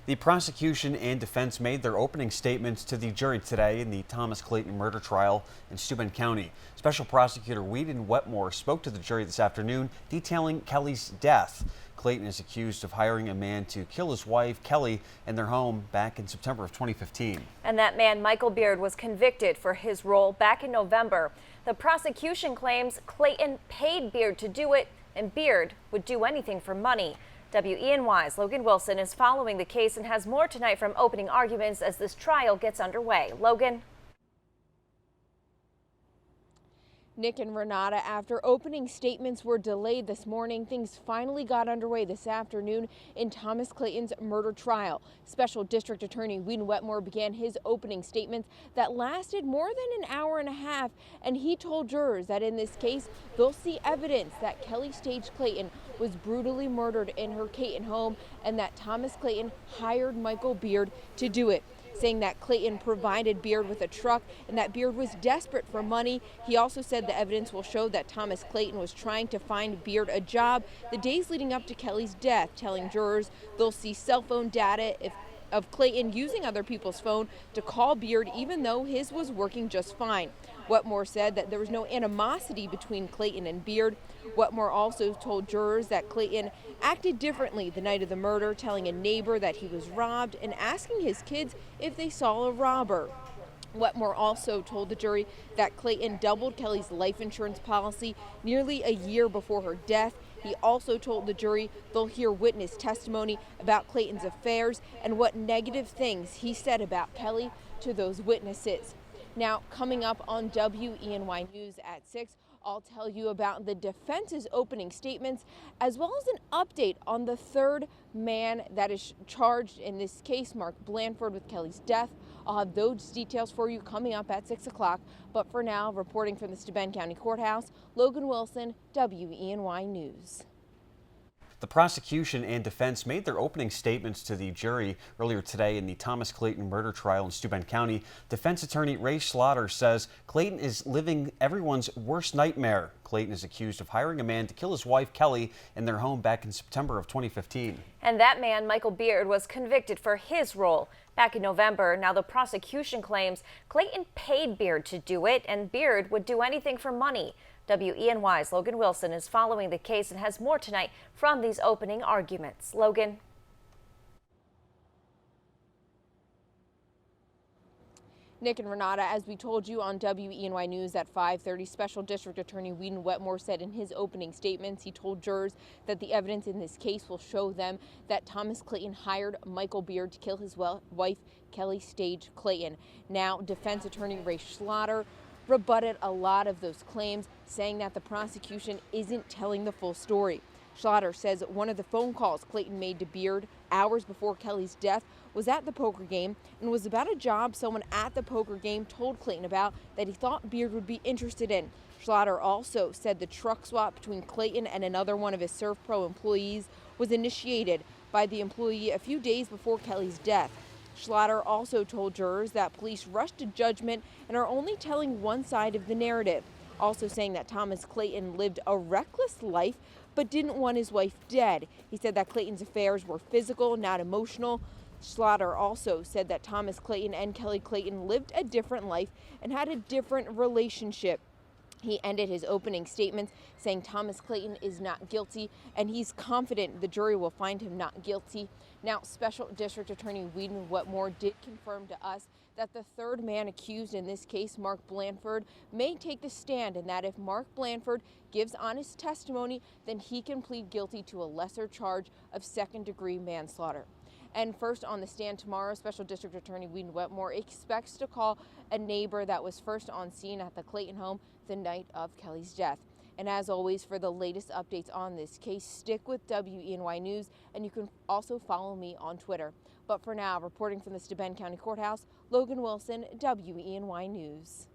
The prosecution and defense made their opening statements to the jury today in the Thomas Clayton murder trial in Steuben County. Special Prosecutor Whedon Wetmore spoke to the jury this afternoon, detailing Kelly's death. Clayton is accused of hiring a man to kill his wife, Kelly, in their home back in September of 2015. And that man, Michael Beard, was convicted for his role back in November. The prosecution claims Clayton paid Beard to do it, and Beard would do anything for money. WENY's Logan Wilson is following the case and has more tonight from opening arguments as this trial gets underway. Logan. Nick and Renata, after opening statements were delayed this morning, things finally got underway this afternoon in Thomas Clayton's murder trial. Special District Attorney Whedon Wetmore began his opening statements that lasted more than an hour and a half, and he told jurors that in this case, they'll see evidence that Kelly Stage Clayton was brutally murdered in her Clayton home and that Thomas Clayton hired Michael Beard to do it, saying that Clayton provided Beard with a truck and that Beard was desperate for money. He also said the evidence will show that Thomas Clayton was trying to find Beard a job the days leading up to Kelly's death, telling jurors they'll see cell phone data of Clayton using other people's phone to call Beard even though his was working just fine. Wetmore said that there was no animosity between Clayton and Beard. Wetmore also told jurors that Clayton acted differently the night of the murder, telling a neighbor that he was robbed and asking his kids if they saw a robber. Wetmore also told the jury that Clayton doubled Kelly's life insurance policy nearly a year before her death. He also told the jury they'll hear witness testimony about Clayton's affairs and what negative things he said about Kelly to those witnesses. Now, coming up on WENY News at 6, I'll tell you about the defense's opening statements, as well as an update on the third man that is charged in this case, Mark Blanford, with Kelly's death. I'll have those details for you coming up at 6 o'clock. But for now, reporting from the Steuben County Courthouse, Logan Wilson, WENY News. The prosecution and defense made their opening statements to the jury earlier today in the Thomas Clayton murder trial in Steuben County. Defense attorney Ray Slaughter says Clayton is living everyone's worst nightmare. Clayton is accused of hiring a man to kill his wife, Kelly, in their home back in September of 2015. And that man, Michael Beard, was convicted for his role back in November. Now the prosecution claims Clayton paid Beard to do it, and Beard would do anything for money. WENY's Logan Wilson is following the case and has more tonight from these opening arguments. Logan. Nick and Renata, as we told you on WENY News at 5:30, Special District Attorney Whedon Wetmore said in his opening statements, he told jurors that the evidence in this case will show them that Thomas Clayton hired Michael Beard to kill his wife, Kelly Stage Clayton. Now, defense attorney Ray Slaughter rebutted a lot of those claims, saying that the prosecution isn't telling the full story. Slaughter says one of the phone calls Clayton made to Beard hours before Kelly's death was at the poker game and was about a job someone at the poker game told Clayton about that he thought Beard would be interested in. Slaughter also said the truck swap between Clayton and another one of his ServPro employees was initiated by the employee a few days before Kelly's death. Slaughter also told jurors that police rushed to judgment and are only telling one side of the narrative, also saying that Thomas Clayton lived a reckless life but didn't want his wife dead. He said that Clayton's affairs were physical, not emotional. Slaughter also said that Thomas Clayton and Kelly Clayton lived a different life and had a different relationship. He ended his opening statements saying Thomas Clayton is not guilty, and he's confident the jury will find him not guilty. Now, Special District Attorney Whedon Wetmore did confirm to us that the third man accused in this case, Mark Blanford, may take the stand, and that if Mark Blanford gives honest testimony, then he can plead guilty to a lesser charge of second-degree manslaughter. And first on the stand tomorrow, Special District Attorney Whedon Wetmore expects to call a neighbor that was first on scene at the Clayton home the night of Kelly's death. And as always, for the latest updates on this case, stick with WENY News, and you can also follow me on Twitter. But for now, reporting from the Steuben County Courthouse, Logan Wilson, WENY News.